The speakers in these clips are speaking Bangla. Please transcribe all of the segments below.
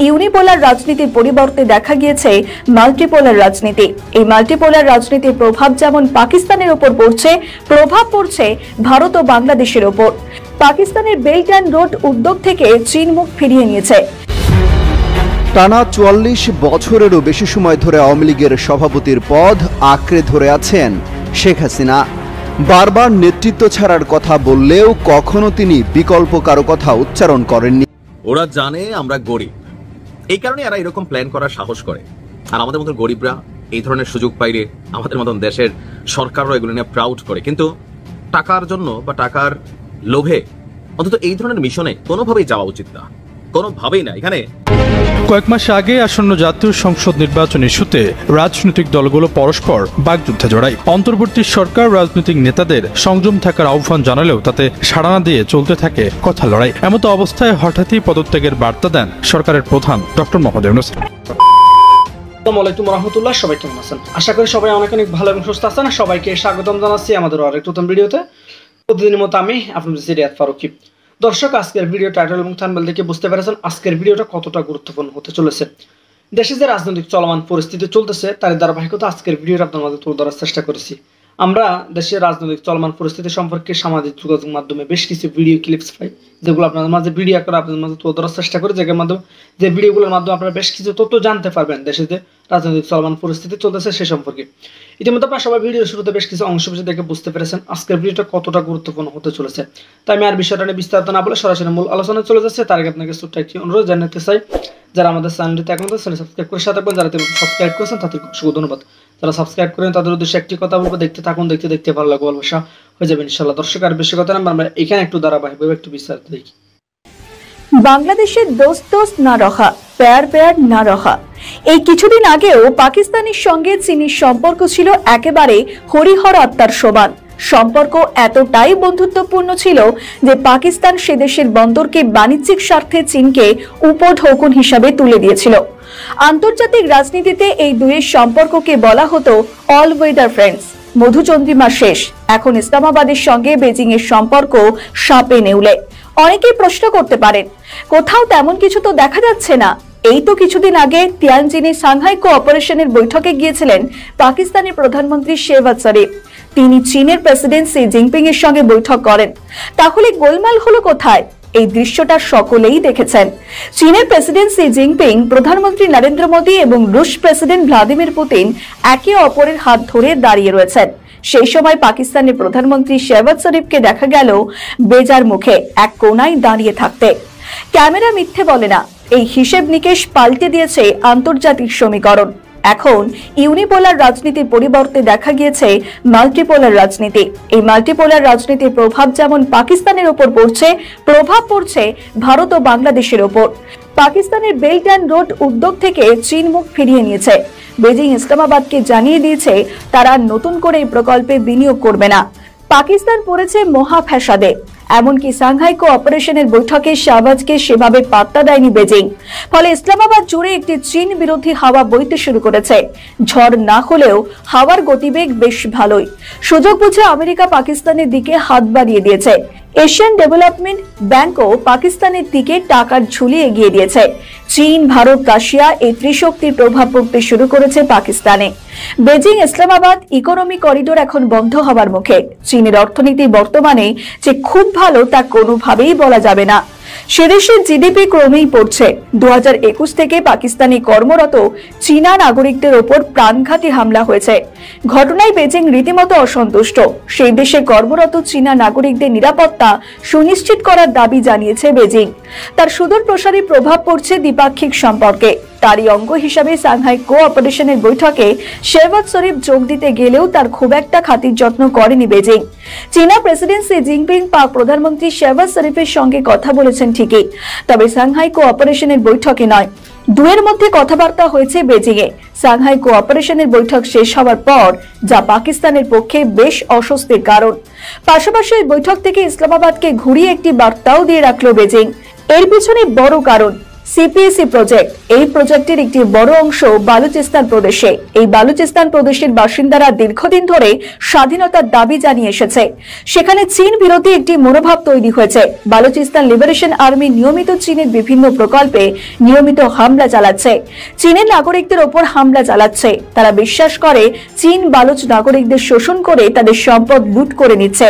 ইউনিপোলার রাজনীতির পরিবর্তে দেখা গিয়েছে মাল্টিপোলার রাজনীতি। এই মাল্টিপোলার রাজনীতির প্রভাব যেমন পাকিস্তানের উপর পড়ছে, প্রভাব পড়ছে ভারত ও বাংলাদেশের উপর। পাকিস্তানের বেল্ট অ্যান্ড রোড উদ্যোগ থেকে চীন মুখ ফিরিয়ে নিয়েছে। টানা ৪৪ বছরেরও বেশি সময় ধরে আওয়ামী লীগের সভাপতির পদ আঁকড়ে ধরে আছেন শেখ হাসিনা। বারবার নেতৃত্ব ছাড়ার কথা বললেও কখনো তিনি বিকল্প কারো কথা উচ্চারণ করেননি। ওরা জানে আমরা গরিব, এই কারণে এরা এরকম প্ল্যান করার সাহস করে। আর আমাদের মতো গরিবরা এই ধরনের সুযোগ পাইলে আমাদের মতন দেশের সরকারও এগুলো নিয়ে প্রাউড করে। কিন্তু টাকার জন্য বা টাকার লোভে অন্তত এই ধরনের মিশনে কোনোভাবেই যাওয়া উচিত না, কোনোভাবেই না। এখানে কয়েক মাস আগে আসন্ন জাতীয় সংসদ নির্বাচন ইস্যুতে রাজনৈতিক দলগুলো পরস্পর বাগযুদ্ধে জড়ায়। অন্তর্বর্তী সরকার রাজনৈতিক নেতাদের সংযম থাকার আহ্বান জানালেও তাতে সাড়া না দিয়ে চলতে থাকে কথা লড়াই। এমতো অবস্থায় হঠাৎই পদত্যাগের বার্তা দেন সরকারের প্রধান ডক্টর মোহাম্মদ ইউনূস। আসসালামু আলাইকুম রাহমাতুল্লাহ। সবাই কেমন আছেন? আশা করি সবাই অনেক ভালো এবং সুস্থ আছেন। সবাইকে স্বাগতম জানাচ্ছি আমাদের আরেক নতুন ভিডিওতে। প্রতিদিনের মতো আমি আপনাদের রিয়াদ ফারুকী। দর্শক, আজকের ভিডিও টাইটেল এবং থাম্বনেল দেখে বুঝতে পেরেছেন আজকের ভিডিওটা কতটা গুরুত্বপূর্ণ হতে চলেছে। দেশে যে রাজনৈতিক চলমান পরিস্থিতি চলতেছে তার ধারাবাহিকতা আজকের ভিডিওটা আপনার মাঝে তুলে ধরার চেষ্টা করেছি। আমরা দেশের রাজনৈতিক চলমান পরিস্থিতি সম্পর্কে সামাজিক যোগাযোগ মাধ্যমে বেশ কিছু ভিডিও ক্লিপস পাই, যেগুলো আপনাদের মাঝে ভিডিও করে আপনাদের মাঝে তুলে ধরার চেষ্টা করি, যেগুলোর মাধ্যমে যে ভিডিওগুলোর মাধ্যমে আপনারা বেশ কিছু তথ্য জানতে পারবেন দেশে যে রাজনৈতিক চলমান পরিস্থিতি চলতেছে সে সম্পর্কে। ইতিমধ্যে আপনারা সবাই ভিডিওর শুরুতে বেশ কিছু অংশ দেখে বুঝতে পেরেছেন আজকের ভিডিওটা কতটা গুরুত্বপূর্ণ হতে চলেছে। তাই আমি আর বিষয়টা নিয়ে বিস্তারিত না বলে সরাসরি মূল আলোচনায় চলে যাচ্ছে। তার আগে আপনাকে ছোট্ট একটি অনুরোধ জানাতে চাই, যারা আমাদের চ্যানেলটিতে এখন সাবস্ক্রাইব করে সাথে থাকবেন, যারা সাবস্ক্রাইব করেছেন তাদের অসংখ্য ধন্যবাদ। যারা সাবস্ক্রাইব করেন তাদের উদ্দেশ্যে একটি কথা বলবো, দেখতে থাকুন, দেখতে ভালো লাগবে, ভালোবাসা হয়ে যাবে ইনশাআল্লাহ। দর্শক, আর বেশি কথা না, আমরা এখানে একটু ধারাবাহিকভাবে একটু বিস্তারিত দেখি। বাংলাদেশের দোস্ত দোস্ত না রহা, প্যার প্যার না রহা। এই কিছুদিন আগেও পাকিস্তানের সঙ্গে চীনের সম্পর্ক ছিল একেবারে হরিহর আত্মার সমান। সম্পর্ক এতটাই বন্ধুত্বপূর্ণ ছিল যে পাকিস্তান সে দেশের বন্দরকে বাণিজ্যিক স্বার্থে চীনকে উপঢৌকন হিসাবে তুলে দিয়েছিল। আন্তর্জাতিক রাজনীতিতে এই দুইয়ের সম্পর্ককে বলা হতো অল ওয়েদার ফ্রেন্ডস। মধুচন্দ্রিমা শেষ, এখন ইসলামাবাদের সঙ্গে বেজিং এর সম্পর্ক সাপে নেউলে। অনেকেই প্রশ্ন করতে পারেন, কোথাও তেমন কিছু তো দেখা যাচ্ছে না। এই তো কিছুদিন আগে তিয়ানজিনে সাংহাই কোঅপারেশনের বৈঠকে গিয়েছিলেন পাকিস্তানের প্রধানমন্ত্রী শেহবাজ শরীফ। তিনি চীনের প্রেসিডেন্ট শি জিনপিং এর সঙ্গে বৈঠক করেন। তাহলে গোলমাল হলো কোথায়? এই দৃশ্যটা সকলেই দেখেছেন। চীনের প্রেসিডেন্ট শি জিনপিং, প্রধানমন্ত্রী নরেন্দ্র মোদী এবং রুশ প্রেসিডেন্ট ভ্লাদিমির পুতিন একে অপরের হাত ধরে দাঁড়িয়ে রয়েছেন। সেই সময় পাকিস্তানের প্রধানমন্ত্রী শেহবাজ শরীফকে দেখা গেল বেজার মুখে এক কোনায় দাঁড়িয়ে থাকতে। ক্যামেরা মিথ্যে বলে না, এই হিসেব নিকেশ পাল্টে দিয়েছে আন্তর্জাতিক সমীকরণ। এখন ইউনিপোলার রাজনীতির পরিবর্তে দেখা গিয়েছে মাল্টিপোলার রাজনীতি। এই মাল্টিপোলার রাজনীতির প্রভাব যেমন পাকিস্তানের উপর পড়ছে, প্রভাব পড়ছে ভারত ও বাংলাদেশের উপর। পাকিস্তানের বেল্ট অ্যান্ড রোড উদ্যোগ থেকে চীন মুখ ফিরিয়ে নিয়েছে। বেজিং ইসলামাবাদকে জানিয়ে দিয়েছে তারা নতুন করে এই প্রকল্পে বিনিয়োগ করবে না। পাকিস্তান পড়েছে মহা ফ্যাসাদে। এমনকি সাংহাই কোঅপারেশনের বৈঠকে শাহবাজকে সেভাবে পাত্তা দেয়নি বেজিং। ফলে ইসলামাবাদ জুড়ে একটি চীন বিরোধী হাওয়া বইতে শুরু করেছে। ঝড় না হলেও হাওয়ার গতিবেগ বেশ ভালোই। সুযোগ বুঝে আমেরিকা পাকিস্তানের দিকে হাত বাড়িয়ে দিয়েছে। এশিয়ান ডেভেলপমেন্ট ব্যাংকও পাকিস্তানের দিকে টাকার ঝুলি এগিয়ে দিয়েছে। চীন, ভারত, রাশিয়া এই ত্রিশক্তির প্রভাব পড়তে শুরু করেছে পাকিস্তানে। বেজিং ইসলামাবাদ ইকোনমি করিডোর এখন বন্ধ হওয়ার মুখে। চীনের অর্থনীতি বর্তমানে যে খুব ভালো তা কোনোভাবেই বলা যাবে না। সেদেশের জিডিপি ক্রমেই পড়ছে। 2021 থেকে পাকিস্তানে কর্মরত চীনা নাগরিকদের ওপর প্রাণঘাতী হামলা হয়েছে। ঘটনায় বেজিং রীতিমতো অসন্তুষ্ট। সেই দেশে কর্মরত চীনা নাগরিকদের নিরাপত্তা সুনিশ্চিত করার দাবি জানিয়েছে বেজিং। তার সুদূর প্রসারী প্রভাব পড়ছে দ্বিপাক্ষিক সম্পর্কে। তারই অঙ্গ হিসাবে সাংহাই কোঅপারেশনের বৈঠকে শেহবাজ শরীফ যোগ দিতে গেলেও তার খুব একটা খাতির যত্ন করেনি বেজিং। চীনা প্রেসিডেন্ট শি জিনপিং পাক প্রধানমন্ত্রী শেহবাজ শরীফের সঙ্গে কথা বলেছেন ঠিকই, তবে সাংহাই কোঅপারেশনের বৈঠকে নয়। দুয়ের মধ্যে কথাবার্তা হয়েছে বেজিং এ। সাংহাই কোঅপারেশনের বৈঠক শেষ হওয়ার পর, যা পাকিস্তানের পক্ষে বেশ অস্বস্তির কারণ। পাশাপাশি এই বৈঠক থেকে ইসলামাবাদকে ঘুরিয়ে একটি বার্তাও দিয়ে রাখলো বেজিং। এর পিছনে বড় কারণ, সিপিএসি প্রজেক্ট, এই প্রজেক্টের একটি বড় অংশ বালুচিস্তান প্রদেশে। এই বালুচিস্তান প্রদেশের বাসিন্দারা দীর্ঘদিন ধরে স্বাধীনতার দাবি জানিয়ে এসেছে। সেখানে চীন বিরোধী একটি মনোভাব তৈরি হয়েছে। বালুচিস্তান লিবারেশন আর্মি নিয়মিত চীনের বিভিন্ন প্রকল্পে নিয়মিত হামলা চালাচ্ছে, চীনের নাগরিকদের ওপর হামলা চালাচ্ছে। তারা বিশ্বাস করে চীন বালুচ নাগরিকদের শোষণ করে তাদের সম্পদ লুট করে নিচ্ছে।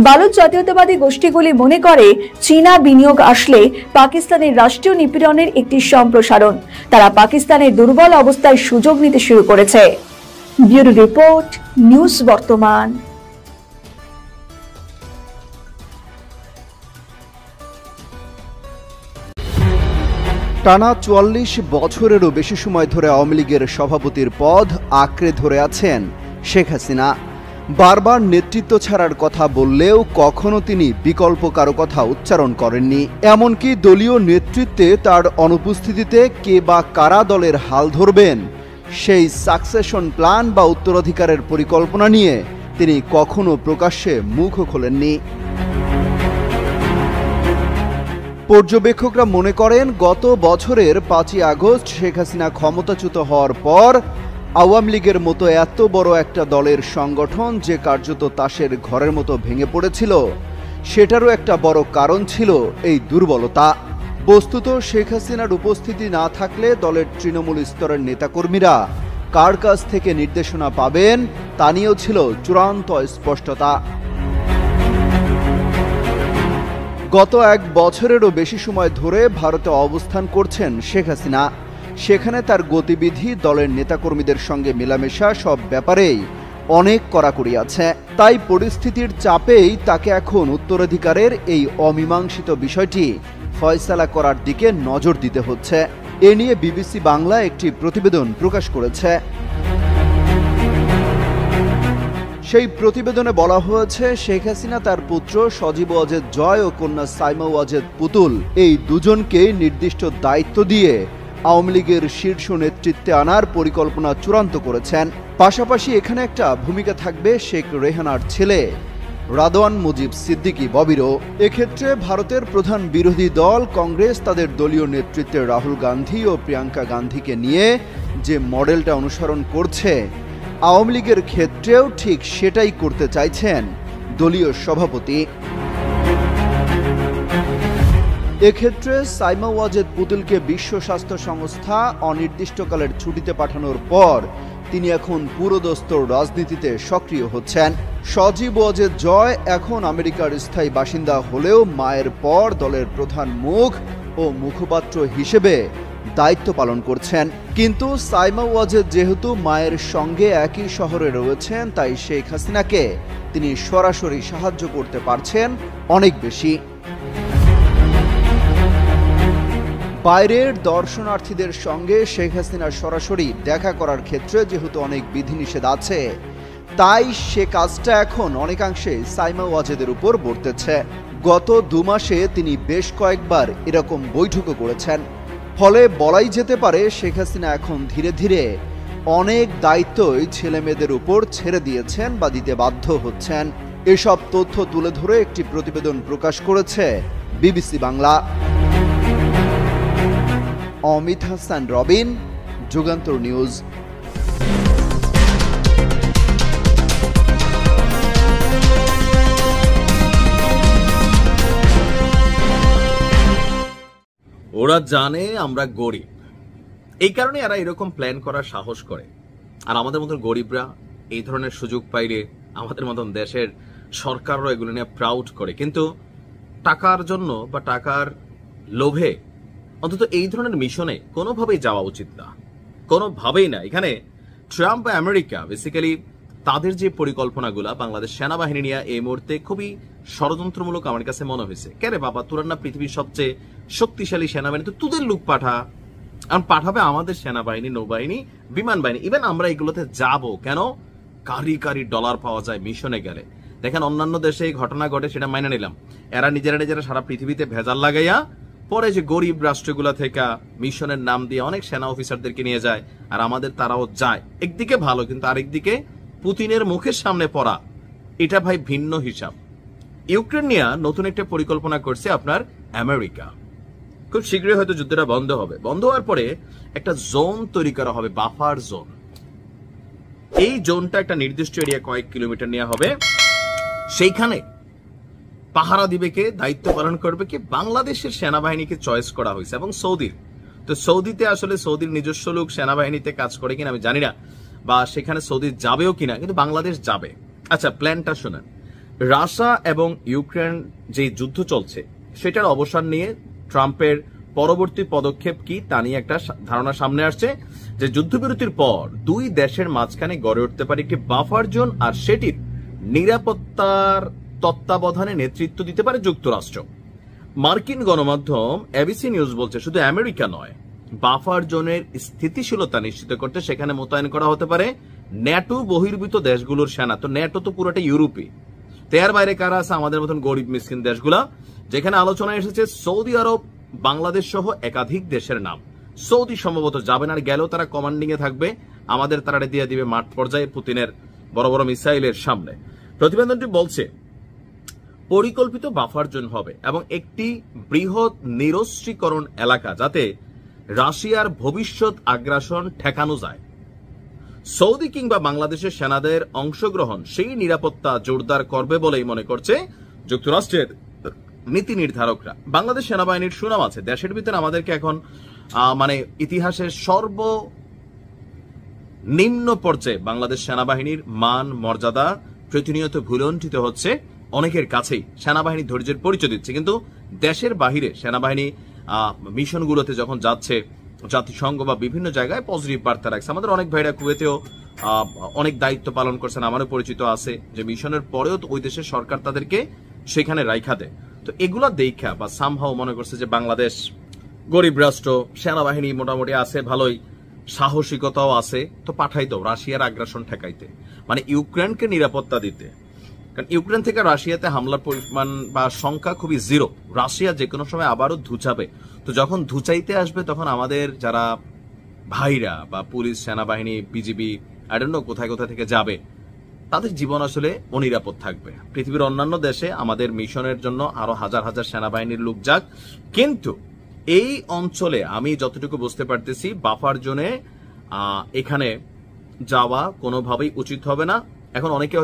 বালুচ জাতীয়তাবাদী গোষ্ঠীগুলি মনে করে চীনা বিনিয়োগ আসলে পাকিস্তানের রাষ্ট্রীয় নিপীড়নের একটি সম্প্রসারণ। তারা পাকিস্তানের দুর্বল অবস্থায় সুযোগ নিতে শুরু করেছে। ব্যুরো রিপোর্ট, নিউজ বর্তমান। টানা ৪৪ বছরেরও বেশি সময় ধরে আওয়ামী লীগের সভাপতির পদ আঁকড়ে ধরে আছেন শেখ হাসিনা। বারবার নেতৃত্ব ছাড়ার কথা বললেও কখনো তিনি বিকল্প কারো কথা উচ্চারণ করেননি। এমনকি দলীয় নেতৃত্বে তার অনুপস্থিতিতে কে বা কারা দলের হাল ধরবেন সেই সাকসেশন প্ল্যান বা উত্তরাধিকারের পরিকল্পনা নিয়ে তিনি কখনো প্রকাশ্যে মুখও খোলেননি। পর্যবেক্ষকরা মনে করেন গত বছরের ৫ই আগস্ট শেখ হাসিনা ক্ষমতাচ্যুত হওয়ার পর আওয়ামী লীগের মতো এত বড় একটা দলের সংগঠন যে কার্যত তাসের ঘরের মতো ভেঙে পড়েছিল, সেটারও একটা বড় কারণ ছিল এই দুর্বলতা। বস্তুত শেখ হাসিনার উপস্থিতি না থাকলে দলের তৃণমূল স্তরের নেতাকর্মীরা কার কাছ থেকে নির্দেশনা পাবেন তা নিয়েও ছিল চূড়ান্ত স্পষ্টতা। গত ১ বছরেরও বেশি সময় ধরে ভারতে অবস্থান করছেন শেখ হাসিনা। সেখানে তার গতিবিধি, দলের নেতাকর্মীদের সঙ্গে মেলামেশা, সব ব্যাপারেই অনেক কড়াকড়ি আছে। তাই পরিস্থিতির চাপেই তাকে এখন উত্তরাধিকারের এই অমীমাংসিত বিষয়টি ফয়সালা করার দিকে নজর দিতে হচ্ছে। এ নিয়ে বিবিসি বাংলা একটি প্রতিবেদন প্রকাশ করেছে। সেই প্রতিবেদনে বলা হয়েছে শেখ হাসিনা তার পুত্র সজীব ওয়াজেদ জয় ও কন্যা সাইমা ওয়াজেদ পুতুল এই দুজনকে নির্দিষ্ট দায়িত্ব দিয়ে আওয়ামী লীগের শীর্ষ নেতৃত্বে আনার পরিকল্পনা চূড়ান্ত করেছেন। পাশাপাশি এখানে একটা ভূমিকা থাকবে শেখ রেহানার ছেলে রাদওয়ান মুজিব সিদ্দিকী ববিরও। এক্ষেত্রে ভারতের প্রধান বিরোধী দল কংগ্রেস তাদের দলীয় নেতৃত্বে রাহুল গান্ধী ও প্রিয়াঙ্কা গান্ধীকে নিয়ে যে মডেলটা অনুসরণ করছে, আওয়ামী লীগের ক্ষেত্রেও ঠিক সেটাই করতে চাইছেন দলীয় সভাপতি। এক্ষেত্রে সাইমা ওয়াজেদ পুতুলকে বিশ্ব স্বাস্থ্য সংস্থা অনির্দিষ্টকালের ছুটিতে পাঠানোর পর তিনি এখন পুরোদস্তুর রাজনীতিতে সক্রিয় হচ্ছেন। সজীব ওয়াজেদ জয় এখন আমেরিকার স্থায়ী বাসিন্দা হলেও মায়ের পর দলের প্রধান মুখ ও মুখপাত্র হিসেবে দায়িত্ব পালন করছেন। কিন্তু সাইমা ওয়াজেদ যেহেতু মায়ের সঙ্গে একই শহরে রয়েছেন, তাই শেখ হাসিনাকে তিনি সরাসরি সাহায্য করতে পারছেন অনেক বেশি। বাইরের দর্শনার্থীদের সঙ্গে শেখ হাসিনা সরাসরি দেখা করার ক্ষেত্রে যেহেতু অনেক বিধিনিষেধ আছে, তাই সে কাজটা এখন অনেকাংশে সাইমা ওয়াজেদের উপর বর্তেছে। গত ২ মাসে তিনি বেশ কয়েকবার এরকম বৈঠকও করেছেন। ফলে বলাই যেতে পারে শেখ হাসিনা এখন ধীরে ধীরে অনেক দায়িত্বই ছেলে মেয়েদের উপর ছেড়ে দিয়েছেন বা দিতে বাধ্য হচ্ছেন। এসব তথ্য তুলে ধরে একটি প্রতিবেদন প্রকাশ করেছে বিবিসি বাংলা। অমিত হাসান রবিন, যুগান্তর নিউজ। ওরা জানে আমরা গরিব, এই কারণে এরা এরকম প্ল্যান করার সাহস করে। আর আমাদের মতন গরিবরা এই ধরনের সুযোগ পাইলে আমাদের মতন দেশের সরকাররা এগুলো নিয়ে প্রাউড করে। কিন্তু টাকার জন্য বা টাকার লোভে অন্তত এই ধরনের মিশনে কোনোভাবেই যাওয়া উচিত না, কোনোভাবেই না। এখানে ট্রাম্প বা আমেরিকা বেসিক্যালি তাদের যে পরিকল্পনাগুলা বাংলাদেশ সেনাবাহিনী নিয়ে এই মুহূর্তে খুবই ষড়যন্ত্রমূলক আমার কাছে মনে হয়েছে। কেন বাবা, তোরা না পৃথিবীর সবচেয়ে শক্তিশালী সেনাবাহিনী, তো তোদের লোক পাঠা, আর পাঠাবে আমাদের সেনাবাহিনী, নৌবাহিনী, বিমান বাহিনী। ইভেন আমরা এগুলোতে যাব কেন? কারি কারি ডলার পাওয়া যায় মিশনে গেলে। দেখেন অন্যান্য দেশে এই ঘটনা ঘটে, সেটা মাইনে নিলাম। এরা নিজেরা সারা পৃথিবীতে ভেজাল লাগাইয়া পরে যে গরিব রাষ্ট্রগুলা থেকে মিশনের নাম দিয়ে অনেক সেনা অফিসারদেরকে নিয়ে যায়, আর আমাদের তারাও যায়। একদিকে ভালো, কিন্তু আরেকদিকে পুতিনের মুখের সামনে পড়া, এটা ভাই ভিন্ন হিসাব। ইউক্রেন নিয়ে নতুন একটা পরিকল্পনা করছে আপনার আমেরিকা। খুব শীঘ্রই হয়তো যুদ্ধটা বন্ধ হবে। বন্ধ হওয়ার পরে একটা জোন তৈরি করা হবে, বাফার জোন। এই জোনটা একটা নির্দিষ্ট এরিয়া, কয়েক কিলোমিটার নেওয়া হবে। সেইখানে পাহারা দিবে কে, দায়িত্ব পালন করবে কে, বাংলাদেশের সেনাবাহিনীকে চয়েস করা হয়েছে এবং সৌদির। তো সৌদিতে আসলে সৌদির নিজস্ব লোক সেনাবাহিনীতে কাজ করে কিনা আমি জানি না, বা সেখানে সৌদি যাবেও কিনা, কিন্তু বাংলাদেশ যাবে। আচ্ছা, প্ল্যানটা শোনেন। রাশিয়া এবং ইউক্রেন যে যুদ্ধ চলছে সেটার অবসান নিয়ে ট্রাম্পের পরবর্তী পদক্ষেপ কি তা নিয়ে একটা ধারণা সামনে আসছে, যে যুদ্ধবিরতির পর দুই দেশের মাঝখানে গড়ে উঠতে পারে একটি বাফার জোন, আর সেটির নিরাপত্তার তত্ত্বাবধানে নেতৃত্ব দিতে পারে যুক্তরাষ্ট্র। মার্কিন গণমাধ্যম এবিসি নিউজ বলছে শুধু আমেরিকা নয়, বাফার জোনের স্থিতিশীলতা নিশ্চিত করতে সেখানে মোতায়েন করা হতে পারে ন্যাটো বহির্ভূত দেশগুলোর সেনা। তো ন্যাটো তো পুরোটা ইউরোপী, এর বাইরে কারা আছে? আমাদের মতন গরিব মিসকিন দেশগুলা, যেখানে আলোচনায় এসেছে সৌদি আরব, বাংলাদেশ সহ একাধিক দেশের নাম। সৌদি সম্ভবত যাবে না, আর গেলেও তারা কমান্ডিং এ থাকবে, আমাদের তারা দিয়ে দিবে মাঠ পর্যায়ে পুতিনের বড় বড় মিসাইলের সামনে। প্রতিবেদনটি বলছে পরিকল্পিত বাফার জোন হবে এবং একটি বৃহৎ নিরস্ত্রীকরণ এলাকা, যাতে রাশিয়ার ভবিষ্যৎ আগ্রাসন ঠেকানো যায়। সৌদি কিংবা বাংলাদেশের সেনাদের অংশগ্রহণ সেই নিরাপত্তা জোরদার করবে বলেই মনে করছে যুক্তরাষ্ট্রের নীতি নির্ধারকরা। বাংলাদেশ সেনাবাহিনীর সুনাম আছে দেশের ভিতরে, আমাদেরকে এখন মানে ইতিহাসের সর্বনিম্ন পর্যায়ে বাংলাদেশ সেনাবাহিনীর মান মর্যাদা প্রতিনিয়ত ভুলণ্ঠিত হচ্ছে অনেকের কাছেই। সেনাবাহিনী ধৈর্যের পরিচয় দিচ্ছে, কিন্তু দেশের বাহিরে সেনাবাহিনী মিশনগুলোতে যখন যাচ্ছে, জাতিসংঘ বা বিভিন্ন জায়গায় পজিটিভ বার্তা রাখছে। আমাদের অনেক ভাইরা কুয়েতেও অনেক দায়িত্ব পালন করছেন, আমারও পরিচিত আছে, যে মিশনের পরেও তো ওই দেশের সরকার তাদেরকে সেখানে রাইখা দেয়। তো এগুলা দেখা বা সামহাও মনে করছে যে বাংলাদেশ গরিব রাষ্ট্র, সেনাবাহিনী মোটামুটি আছে ভালোই, সাহসিকতাও আছে, তো পাঠাই দাও রাশিয়ার আগ্রাসন ঠেকাইতে, মানে ইউক্রেনকে নিরাপত্তা দিতে। কারণ ইউক্রেন থেকে রাশিয়াতে হামলার পরিমাণ বা সংখ্যা খুবই জিরো। রাশিয়া যে কোনো সময় আবারও ধুচাবে। তো যখন ধুচাইতে আসবে তখন আমাদের যারা ভাইরা বা পুলিশ, সেনাবাহিনী, বিজিবি, আই ডোন্ট নো কোথায় কোথায় থেকে যাবে, তাদের জীবন আসলে অনিরাপদ থাকবে। পৃথিবীর অন্যান্য দেশে আমাদের মিশনের জন্য আরো হাজার হাজার সেনাবাহিনীর লোক যাক, কিন্তু এই অঞ্চলে আমি যতটুকু বুঝতে পারতেছি বাফার জোনে এখানে যাওয়া কোনোভাবেই উচিত হবে না। এখন অনেকে